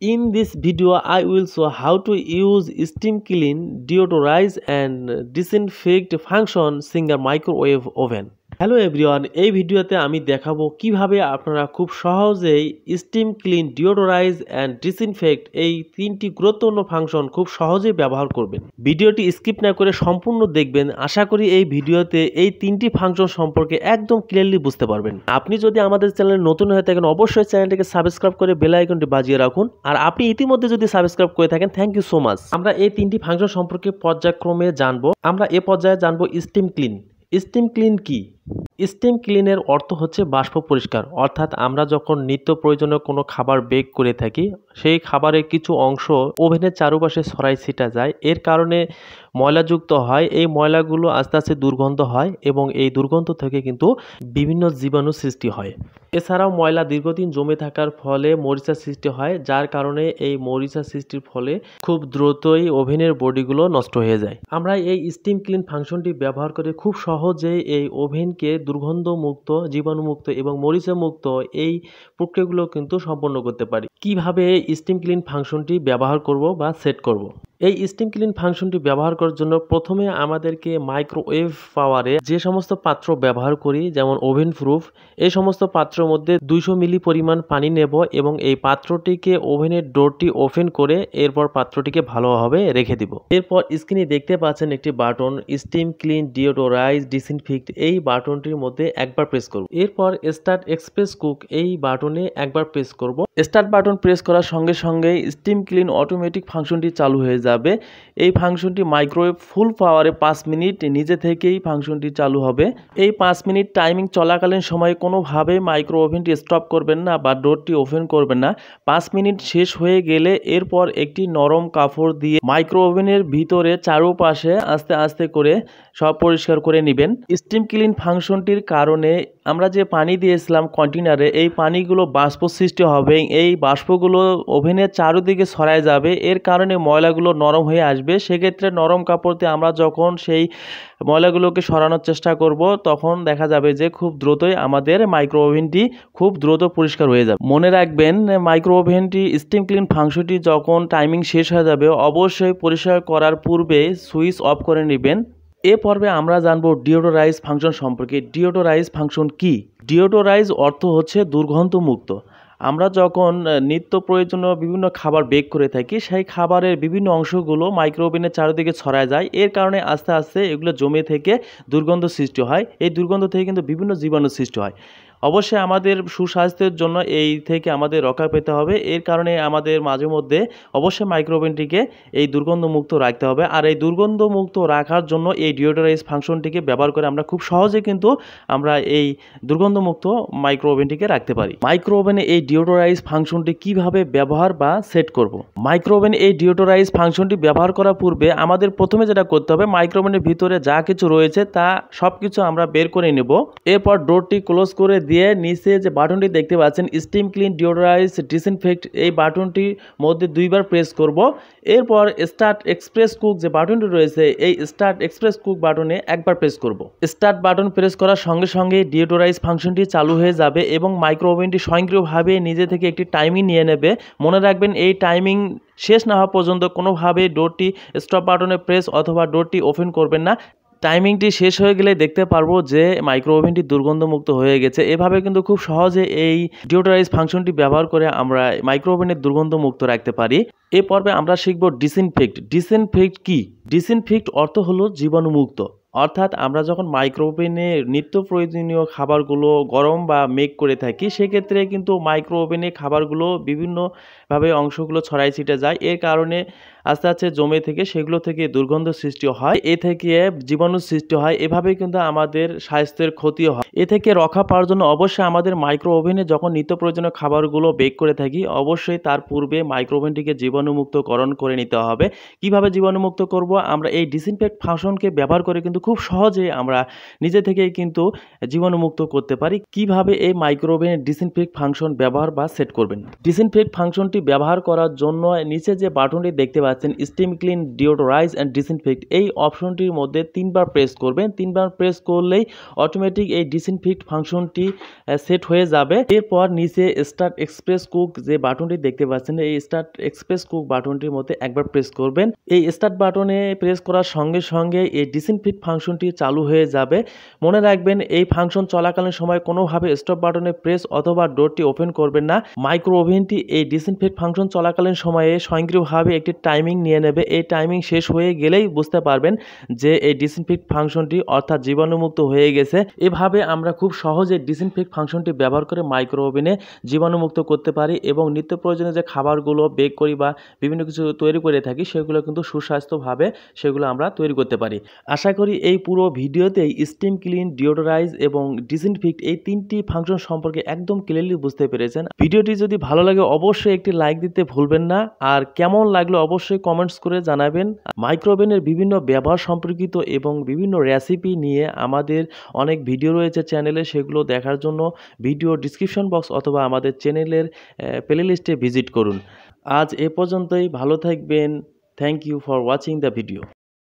In this video, I will show how to use steam clean, deodorize and disinfect function singer microwave oven. Hello everyone, এই ভিডিওতে আমি দেখাবো কিভাবে আপনারা খুব সহজেই স্টিম ক্লিন, ডিওডোরাইজ অ্যান্ড ডিসইনফেক্ট এই তিনটি গুরুত্বপূর্ণ ফাংশন খুব সহজেই ব্যবহার করবেন। ভিডিওটি স্কিপ না করে সম্পূর্ণ দেখবেন। আশা করি এই ভিডিওতে এই তিনটি ফাংশন সম্পর্কে একদম ক্লিয়ারলি বুঝতে পারবেন। আপনি যদি আমাদের চ্যানেলে নতুন হয়ে থাকেন অবশ্যই চ্যানেলটিকে সাবস্ক্রাইব করে বেল আইকনটি বাজিয়ে রাখুন। আর আপনি ইতিমধ্যে যদি সাবস্ক্রাইব করে থাকেন থ্যাংক ইউ সো মাচ। আমরা এই তিনটি ফাংশন সম্পর্কে পর্যায়ক্রমে জানবো। আমরা এ পর্যায়ে জানবো স্টিম ক্লিন। স্টিম ক্লিন কি? স্টিম ক্লিনের অর্থ হচ্ছে বাষ্প পরিষ্কার, অর্থাৎ আমরা যখন নিত্য প্রয়োজনীয় কোনো খাবার বেক করে থাকি সেই খাবারের কিছু অংশ ওভেনের চারপাশে ছড়াই ছিটা যায়, এর কারণে ময়লাযুক্ত হয়। এই ময়লাগুলো আস্তে আস্তে দুর্গন্ধ হয় এবং এই দুর্গন্ধ থেকে কিন্তু বিভিন্ন জীবাণু সৃষ্টি হয়। এছাড়াও ময়লা দীর্ঘদিন জমে থাকার ফলে মরিচা সৃষ্টি হয়, যার কারণে এই মরিচা সৃষ্টির ফলে খুব দ্রুতই ওভেনের বডিগুলো নষ্ট হয়ে যায়। আমরা এই স্টিম ক্লিন ফাংশনটি ব্যবহার করে খুব সহজেই এই ওভেনকে দুর্গন্ধমুক্ত, জীবাণুমুক্ত এবং মরিচা মুক্ত এই প্রক্রিয়াগুলো কিন্তু সম্পন্ন করতে পারি। কিভাবে স্টিম ক্লিন ফাংশনটি ব্যবহার করব বা সেট করব? এই স্টিম ক্লিন ফাংশনটি ব্যবহার করার জন্য প্রথমে আমাদেরকে মাইক্রোওয়েভ পাওয়ারে যে সমস্ত পাত্র ব্যবহার করি, যেমন ওভেন প্রুফ, এই সমস্ত পাত্রের মধ্যে 200 মিলি পরিমাণ পানি নেব এবং এই পাত্রটিকে ওভেনের ডোরটি ওপেন করে এরপর পাত্রটিকে ভালোভাবে রেখে দিব। এরপর স্ক্রিনে দেখতে পাচ্ছেন একটি বাটন, স্টিম ক্লিন, ডিওডোরাইজ, ডিসইনফেক্ট, এই বাটনটির মধ্যে একবার প্রেস করব। এরপর স্টার্ট এক্সপ্রেস কুক এই বাটনে একবার প্রেস করব। স্টার্ট বাটন প্রেস করার সঙ্গে সঙ্গে স্টিম ক্লিন অটোমেটিক ফাংশনটি চালু হয়ে যাবে। এই ফাংশনটি মাইক্রোওয়েভ ফুল পাওয়ারে 5 মিনিট নিজে থেকেই ফাংশনটি চালু হবে। এই 5 মিনিট টাইমিং চলাকালীন সময়ে কোনোভাবে মাইক্রো ওভেনটি স্টপ করবেন না বা ডোরটি ওপেন করবেন না। 5 মিনিট শেষ হয়ে গেলে এরপর একটি নরম কাপড় দিয়ে মাইক্রো ওভেনের ভিতরে চারপাশে আস্তে আস্তে করে সব পরিষ্কার করে নেবেন। স্টিম ক্লিন ফাংশনটির কারণে আমরা যে পানি দিয়েছিলাম কন্টেনারে, এই পানিগুলো বাষ্প সৃষ্টি হবে, এই বাষ্পগুলো ওভেনের চারদিকে ছড়ায় যাবে, এর কারণে ময়লাগুলো নরম হয়ে আসবে। সেক্ষেত্রে নরম কাপড় দিয়ে আমরা যখন সেই ময়লাগুলোকে সরানোর চেষ্টা করব তখন দেখা যাবে যে খুব দ্রুতই আমাদের মাইক্রো ওভেনটি খুব দ্রুত পরিষ্কার হয়ে যাবে। মনে রাখবেন, মাইক্রো ওভেনটি স্টিম ক্লিন ফাংশনটি যখন টাইমিং শেষ হয়ে যাবে অবশ্যই পরিষ্কার করার পূর্বে সুইচ অফ করে নেবেন। এ পর্বে আমরা জানবো ডিওডোরাইজ ফাংশন সম্পর্কে। ডিওডোরাইজ ফাংশন কি? ডিওডোরাইজ অর্থ হচ্ছে দুর্গন্ধমুক্ত। আমরা যখন নিত্য প্রয়োজনীয় বিভিন্ন খাবার বেক করে থাকি সেই খাবারের বিভিন্ন অংশগুলো মাইক্রো ওভেনের চারিদিকে ছড়ায় যায়, এর কারণে আস্তে আস্তে এগুলো জমে থেকে দুর্গন্ধ সৃষ্টি হয়। এই দুর্গন্ধ থেকে কিন্তু বিভিন্ন জীবাণু সৃষ্টি হয়। অবশ্যই আমাদের সুস্বাস্থ্যের জন্য এই থেকে আমাদের রক্ষা পেতে হবে, এর কারণে আমাদের মাঝে মধ্যে অবশ্যই মাইক্রো ওভেনটিকে এই দুর্গন্ধমুক্ত রাখতে হবে। আর এই দুর্গন্ধমুক্ত রাখার জন্য এই ডিওডোরাইজ ফাংশনটিকে ব্যবহার করে আমরা খুব সহজে কিন্তু আমরা এই দুর্গন্ধমুক্ত মাইক্রো ওভেনটিকে রাখতে পারি। মাইক্রো ওভেনে এই ডিওডোরাইজ ফাংশনটি কিভাবে ব্যবহার বা সেট করব? মাইক্রো ওভেনে এই ডিওডোরাইজ ফাংশনটি ব্যবহার করার পূর্বে আমাদের প্রথমে যেটা করতে হবে, মাইক্রো ওভেনের ভিতরে যা কিছু রয়েছে তা সব কিছু আমরা বের করে নেব। এরপর ডোরটি ক্লোজ করে দিয়ে নিচে যে বাটনটি দেখতে পাচ্ছেন স্টিম ক্লিন, ডিওডোরাইজ, ডিসইনফেক্ট, এই বাটনটির মধ্যে দুইবার প্রেস করব। এরপর স্টার্ট এক্সপ্রেস কুক যে বাটনটি রয়েছে এই স্টার্ট এক্সপ্রেস কুক বাটনে একবার প্রেস করব। স্টার্ট বাটন প্রেস করার সঙ্গে সঙ্গে ডিওডোরাইজ ফাংশনটি চালু হয়ে যাবে এবং মাইক্রো ওভেনটি স্বয়ংক্রিয়ভাবে নিজে থেকে একটি টাইমিং নিয়ে নেবে। মনে রাখবেন, এই টাইমিং শেষ না হওয়া পর্যন্ত কোনোভাবে ডোরটি স্টপ বাটনে প্রেস অথবা ডোরটি ওপেন করবেন না। টাইমিংটি শেষ হয়ে গেলে দেখতে পারবো যে মাইক্রো ওভেনটি দুর্গন্ধমুক্ত হয়ে গেছে। এভাবে কিন্তু খুব সহজে এই ডিওডোরাইজ ফাংশনটি ব্যবহার করে আমরা মাইক্রো ওভেনের দুর্গন্ধমুক্ত রাখতে পারি। এ পর্বে আমরা শিখব ডিসইনফেক্ট। ডিসইনফেক্ট কি? ডিসইনফেক্ট অর্থ হলো জীবাণুমুক্ত। অর্থাৎ আমরা যখন মাইক্রো ওভেনে নিত্য প্রয়োজনীয় খাবারগুলো গরম বা মেক করে থাকি সেক্ষেত্রে কিন্তু মাইক্রো ওভেনে খাবারগুলো বিভিন্নভাবে অংশগুলো ছড়াই ছিটে যায়, এর কারণে আস্তে আস্তে জমে থেকে সেগুলো থেকে দুর্গন্ধ সৃষ্টি হয়, এ থেকে জীবাণু সৃষ্টি হয়। এভাবে কিন্তু আমাদের স্বাস্থ্যের ক্ষতিও হয়। এ থেকে রক্ষা পাওয়ার জন্য অবশ্যই আমাদের মাইক্রো ওভেনে যখন নিত্য প্রয়োজনীয় খাবারগুলো বেক করে থাকি অবশ্যই তার পূর্বে মাইক্রো ওভেনটিকে জীবাণুমুক্তকরণ করে নিতে হবে। কিভাবে জীবাণুমুক্ত করব? আমরা এই ডিসইনফেক্ট ফাংশনকে ব্যবহার করে কিন্তু খুব সহজে আমরা নিজে থেকেই কিন্তু জীবাণুমুক্ত করতে পারি। কিভাবে এই মাইক্রো ওভেনের ডিসইনফেক্ট ফাংশন ব্যবহার বা সেট করবেন? ডিসইনফেক্ট ফাংশনটি ব্যবহার করার জন্য নিচে যে বাটনটি দেখতে পাচ্ছেন পাচ্ছেন স্টিম ক্লিন ডিওডোরাইজ অ্যান্ড ডিসইনফেক্ট, এই অপশনটির মধ্যে 3বার প্রেস করবেন। 3বার প্রেস করলেই অটোমেটিক এই ডিসইনফেক্ট ফাংশনটি সেট হয়ে যাবে। এরপর নিচে স্টার্ট এক্সপ্রেস কুক যে বাটনটি দেখতে পাচ্ছেন, এই স্টার্ট এক্সপ্রেস কুক বাটনটির মধ্যে একবার প্রেস করবেন। এই স্টার্ট বাটনে প্রেস করার সঙ্গে সঙ্গে এই ডিসইনফেক্ট ফাংশনটি চালু হয়ে যাবে। মনে রাখবেন, এই ফাংশন চলাকালীন সময় কোনোভাবে স্টপ বাটনে প্রেস অথবা ডোরটি ওপেন করবেন না। মাইক্রো ওভেনটি এই ডিসইনফেক্ট ফাংশন চলাকালীন সময়ে স্বয়ংক্রিয়ভাবে একটি টাইমিং নিয়ে নেবে। এই টাইমিং শেষ হয়ে গেলেই বুঝতে পারবেন যে এই ডিসইনফেক্ট ফাংশনটি অর্থাৎ জীবাণুমুক্ত হয়ে গেছে। এভাবে আমরা খুব সহজে ডিসইনফেক্ট ফাংশনটি ব্যবহার করে মাইক্রো ওভেনে জীবাণুমুক্ত করতে পারি এবং নিত্য প্রয়োজনীয় যে খাবারগুলো বেক করি বা বিভিন্ন কিছু তৈরি করে থাকি সেগুলো কিন্তু সুস্বাস্থ্যভাবে সেগুলো আমরা তৈরি করতে পারি। আশা করি এই পুরো ভিডিওতেই স্টিম ক্লিন, ডিওডোরাইজ এবং ডিসইনফেক্ট এই 3টি ফাংশন সম্পর্কে একদম ক্লিয়ারলি বুঝতে পেরেছেন। ভিডিওটি যদি ভালো লাগে অবশ্যই একটি লাইক দিতে ভুলবেন না, আর কেমন লাগলো অবশ্যই কমেন্টস করে জানাবেন। মাইক্রো ওভেনের বিভিন্ন ব্যবহার সম্পর্কিত এবং বিভিন্ন রেসিপি নিয়ে আমাদের অনেক ভিডিও রয়েছে চ্যানেলে, সেগুলো দেখার জন্য ভিডিও ডিসক্রিপশন বক্স অথবা আমাদের চ্যানেলের প্লেলিস্টে ভিজিট করুন। আজ এ পর্যন্তই, ভালো থাকবেন। Thank you for watching the video.